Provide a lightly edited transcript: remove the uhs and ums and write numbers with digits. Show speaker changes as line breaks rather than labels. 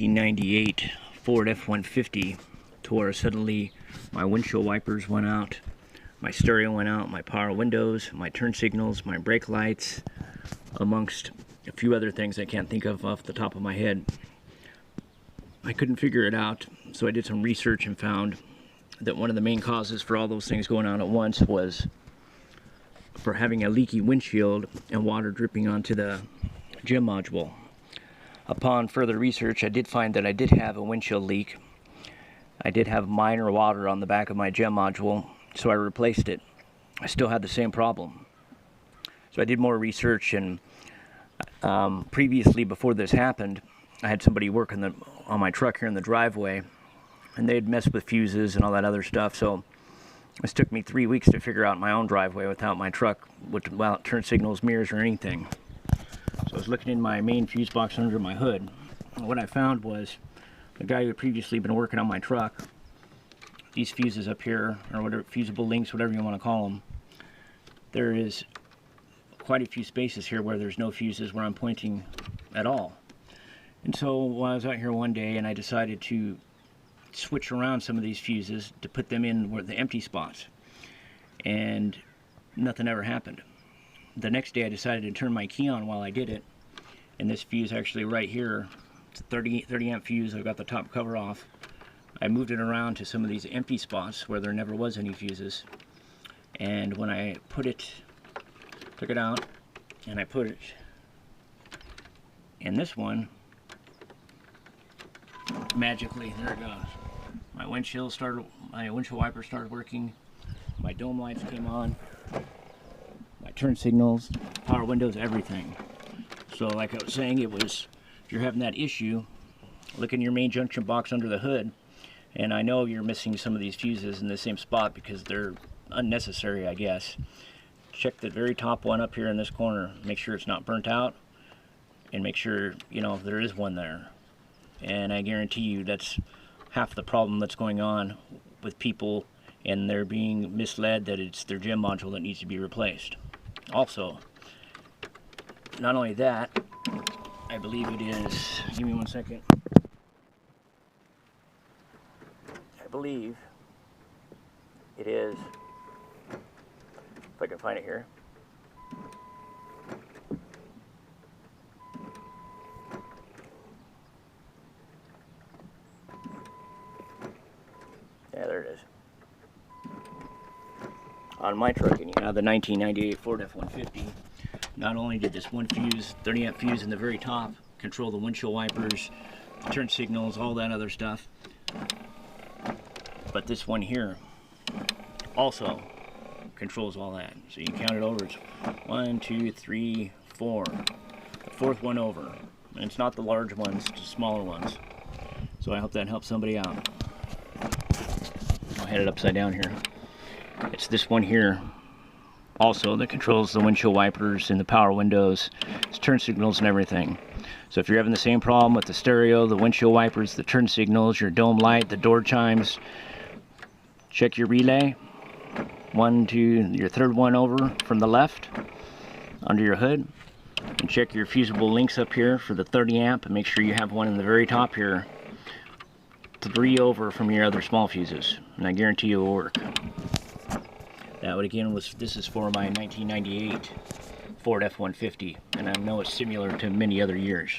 1998 Ford F-150 to where suddenly my windshield wipers went out, my stereo went out, my power windows, my turn signals, my brake lights, amongst a few other things I can't think of off the top of my head. I couldn't figure it out, so I did some research and found that one of the main causes for all those things going on at once was for having a leaky windshield and water dripping onto the gem module. Upon further research, I did find that I did have a windshield leak. I did have minor water on the back of my gem module, so I replaced it. I still had the same problem. So I did more research, and previously, before this happened, I had somebody work on my truck here in the driveway, and they had messed with fuses and all that other stuff. So this took me 3 weeks to figure out my own driveway without my truck, without turn signals, mirrors, or anything. So I was looking in my main fuse box under my hood, and what I found was the guy who had previously been working on my truck, these fuses up here, or whatever, fusible links, whatever you want to call them, there is quite a few spaces here where there's no fuses where I'm pointing at all. And so while I was out here one day, and I decided to switch around some of these fuses to put them in where the empty spots, and nothing ever happened. The next day I decided to turn my key on while I did it, and this fuse actually right here, it's a 30 amp fuse. I've got the top cover off. I moved it around to some of these empty spots where there never was any fuses, and when I took it out and I put it in this one, magically, there it goes. My windshield wiper started working, my dome lights came on, my turn signals, power windows, everything. So like I was saying, it was, if you're having that issue, look in your main junction box under the hood, and I know you're missing some of these fuses in the same spot because they're unnecessary, I guess. Check the very top one up here in this corner, make sure it's not burnt out, and make sure, you know, there is one there. And I guarantee you that's half the problem that's going on with people, and they're being misled that it's their gem module that needs to be replaced. Also, not only that, I believe it is, give me 1 second, I believe it is, if I can find it here, yeah, there it is. On my truck, and you have the 1998 Ford F-150, not only did this one fuse, 30 amp fuse in the very top, control the windshield wipers, turn signals, all that other stuff, but this one here also controls all that. So you count it over, it's 1, 2, 3, 4, the fourth one over, and it's not the large ones, it's the smaller ones. So I hope that helps somebody out. I'll head it upside down here. It's this one here also that controls the windshield wipers and the power windows, its turn signals and everything. So if you're having the same problem with the stereo, the windshield wipers, the turn signals, your dome light, the door chimes, check your relay. 1, 2, your third one over from the left under your hood, and check your fusible links up here for the 30 amp, and make sure you have one in the very top here, 3 over from your other small fuses, and I guarantee it will work. That would again this is for my 1998 Ford F-150, and I know it's similar to many other years.